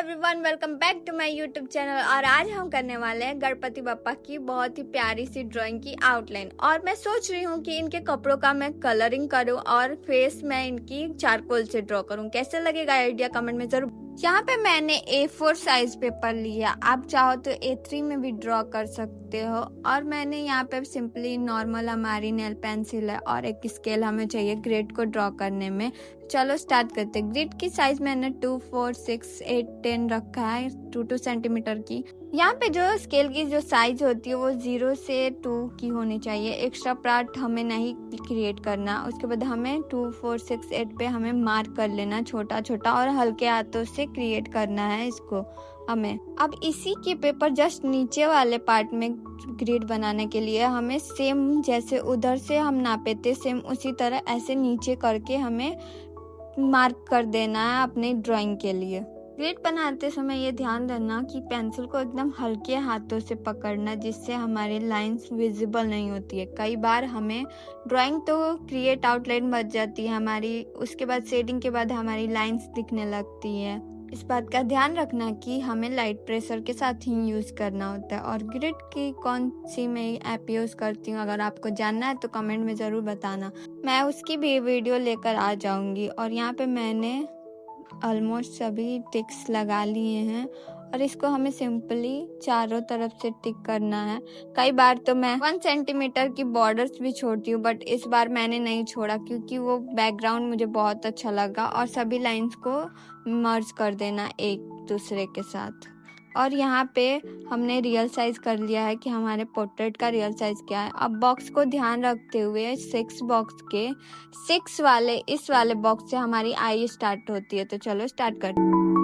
Everyone, welcome back to my YouTube channel. और आज हम करने वाले हैं गणपति बप्पा की बहुत ही प्यारी सी ड्राइंग की आउटलाइन। और मैं सोच रही हूँ कि इनके कपड़ों का मैं कलरिंग करूँ और फेस मैं इनकी चारकोल से ड्रॉ करूँ। कैसे लगेगा आइडिया कमेंट में जरूर। यहाँ पे मैंने A4 साइज पेपर लिया, आप चाहो तो A3 में भी ड्रॉ कर सकते हो। और मैंने यहाँ पे सिंपली नॉर्मल हमारी नेल पेंसिल है और एक स्केल हमें चाहिए ग्रिड को ड्रॉ करने में। चलो स्टार्ट करते हैं। ग्रिड की साइज मैंने 2, 4, 6, 8, 10 रखा है, 2 सेंटीमीटर की। यहाँ पे जो स्केल की जो साइज होती है वो 0 से 2 की होनी चाहिए। एक्स्ट्रा पार्ट हमें नहीं क्रिएट करना। उसके बाद हमें 2, 4, 6, 8 पे हमें मार्क कर लेना छोटा छोटा और हल्के हाथों से क्रिएट करना है इसको हमें। अब इसी के पेपर जस्ट नीचे वाले पार्ट में ग्रिड बनाने के लिए हमें सेम जैसे उधर से हम नापे थे सेम उसी तरह ऐसे नीचे करके हमें मार्क कर देना है अपने ड्राइंग के लिए। ग्रिड बनाते समय ये ध्यान देना कि पेंसिल को एकदम हल्के हाथों से पकड़ना, जिससे हमारी लाइंस विजिबल नहीं होती है। कई बार हमें ड्राइंग तो क्रिएट आउटलाइन बच जाती है हमारी, उसके बाद शेडिंग के बाद हमारी लाइंस दिखने लगती है। इस बात का ध्यान रखना कि हमें लाइट प्रेशर के साथ ही यूज़ करना होता है। और ग्रिड की कौन सी मैं ऐप यूज़ करती हूँ अगर आपको जानना है तो कमेंट में ज़रूर बताना, मैं उसकी भी वीडियो लेकर आ जाऊँगी। और यहाँ पे मैंने ऑलमोस्ट सभी टिक्स लगा लिए हैं और इसको हमें सिंपली चारों तरफ से टिक करना है। कई बार तो मैं 1 सेंटीमीटर की बॉर्डर्स भी छोड़ती हूँ, बट इस बार मैंने नहीं छोड़ा क्योंकि वो बैकग्राउंड मुझे बहुत अच्छा लगा। और सभी लाइंस को मर्ज कर देना एक दूसरे के साथ। और यहाँ पे हमने रियल साइज कर लिया है कि हमारे पोर्ट्रेट का रियल साइज क्या है। अब बॉक्स को ध्यान रखते हुए 6 बॉक्स के 6 वाले इस वाले बॉक्स से हमारी आई स्टार्ट होती है। तो चलो स्टार्ट करते हैं।